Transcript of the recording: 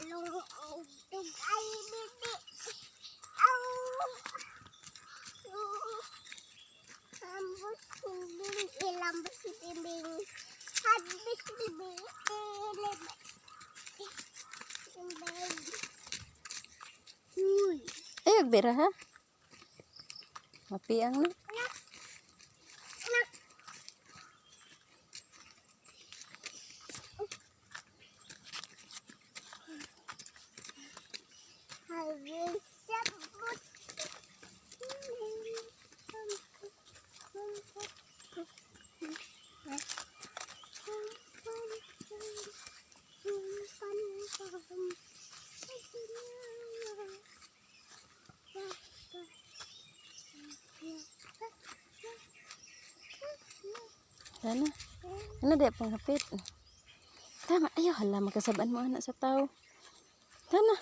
Ay, bibi. Au. Lambos sibing, ilambos sibing. Habis sibing, Uy. Ay, agbira ha. Mapiang na. Habis sabut. Sana. Ano di pang hapit. Tama. Ayaw, hala. Magkasabaan mo anak sa tao. Sana.